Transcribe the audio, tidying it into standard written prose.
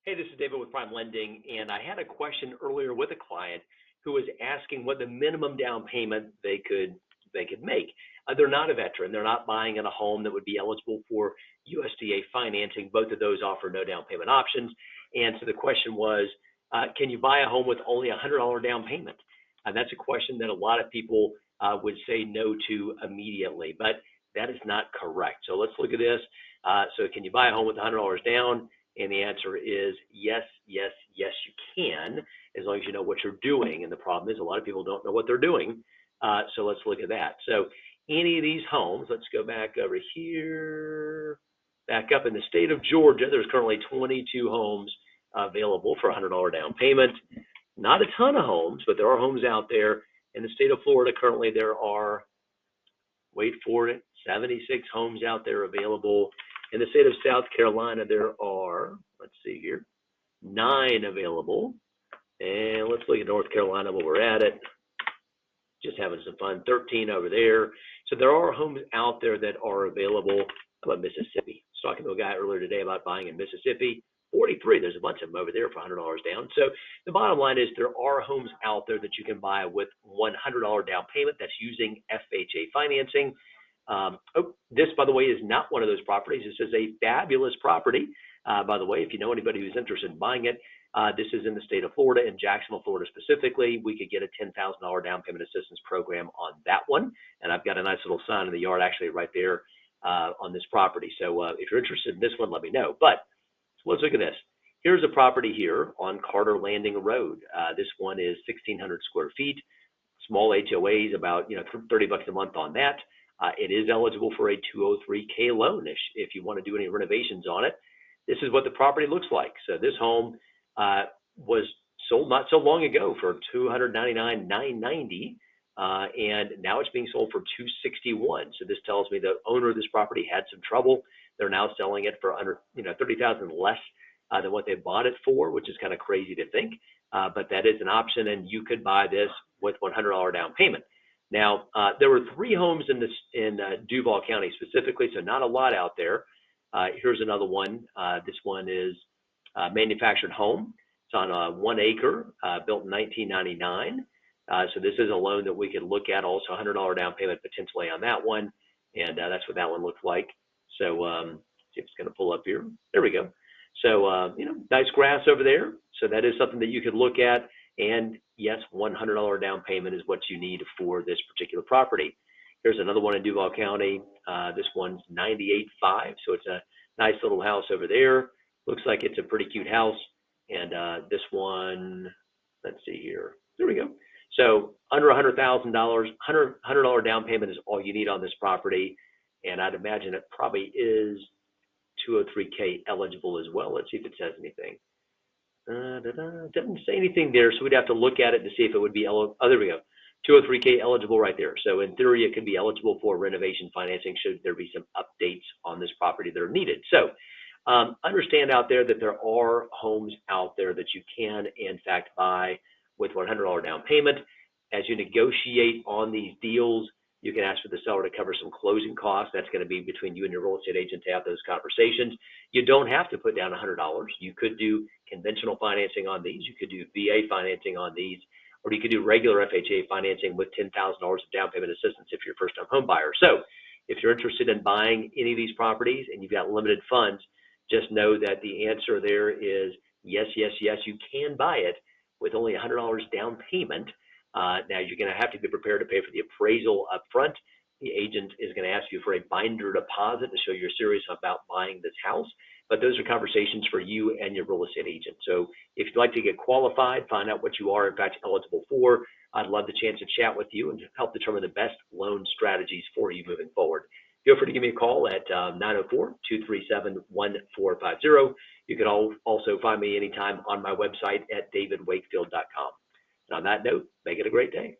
Hey, this is David with PrimeLending, and I had a question earlier with a client who was asking what the minimum down payment they could make. They're not a veteran. They're not buying in a home that would be eligible for USDA financing. Both of those offer no down payment options. And so the question was, can you buy a home with only a $100 down payment? That's a question that a lot of people would say no to immediately, but that is not correct. So let's look at this. So can you buy a home with $100 down? And the answer is yes, yes, yes, you can, as long as you know what you're doing. And the problem is a lot of people don't know what they're doing. So let's look at that. So any of these homes, let's go back over here, back up in the state of Georgia, there's currently 22 homes available for $100 down payment. Not a ton of homes, but there are homes out there. In the state of Florida, currently there are, wait for it, 76 homes out there available. In the state of South Carolina, there are, let's see here, 9 available. And let's look at North Carolina while we're at it. Just having some fun, 13 over there. So there are homes out there that are available. How about Mississippi? I was talking to a guy earlier today about buying in Mississippi. 43, there's a bunch of them over there for $100 down. So the bottom line is there are homes out there that you can buy with $100 down payment that's using FHA financing. This, by the way, is not one of those properties. This is a fabulous property. By the way, if you know anybody who's interested in buying it, this is in the state of Florida, in Jacksonville, Florida specifically. We could get a $10,000 down payment assistance program on that one. And I've got a nice little sign in the yard actually right there on this property. So if you're interested in this one, let me know. But let's look at this. Here's a property here on Carter Landing Road. This one is 1,600 square feet. Small HOAs, about $30 a month on that. It is eligible for a 203K loan if you want to do any renovations on it. This is what the property looks like. So this home was sold not so long ago for $299,990, and now it's being sold for $261. So this tells me the owner of this property had some trouble. They're now selling it for under $30,000 less than what they bought it for, which is kind of crazy to think. But that is an option, and you could buy this with $100 down payment. Now, there were 3 homes in Duval County specifically, so not a lot out there. Here's another one. This one is a manufactured home. It's on 1 acre, built in 1999. So this is a loan that we could look at, also $100 down payment potentially on that one. And that's what that one looks like. So see if it's going to pull up here. There we go. So, nice grass over there. So that is something that you could look at. And yes, $100 down payment is what you need for this particular property. Here's another one in Duval County. This one's 98.5, so it's a nice little house over there. Looks like it's a pretty cute house. And this one, let's see here. There we go. So under $100,000, $100 down payment is all you need on this property. And I'd imagine it probably is 203K eligible as well. Let's see if it says anything. Doesn't say anything there, so we'd have to look at it to see if it would be eligible. Oh, there we go. 203K eligible right there. So in theory, it could be eligible for renovation financing should there be some updates on this property that are needed. So understand out there that there are homes out there that you can, in fact, buy with $100 down payment. As you negotiate on these deals, you can ask for the seller to cover some closing costs. That's going to be between you and your real estate agent to have those conversations. You don't have to put down $100. You could do conventional financing on these. You could do VA financing on these, or you could do regular FHA financing with $10,000 of down payment assistance if you're a first-time home buyer. So if you're interested in buying any of these properties and you've got limited funds, just know that the answer there is yes, yes, yes, you can buy it with only $100 down payment. Now, you're going to have to be prepared to pay for the appraisal up front. The agent is going to ask you for a binder deposit to show you're serious about buying this house. But those are conversations for you and your real estate agent. So if you'd like to get qualified, find out what you are, in fact, eligible for, I'd love the chance to chat with you and help determine the best loan strategies for you moving forward. Feel free to give me a call at 904-237-1450. You can also find me anytime on my website at davidwakefield.com. And on that note, make it a great day.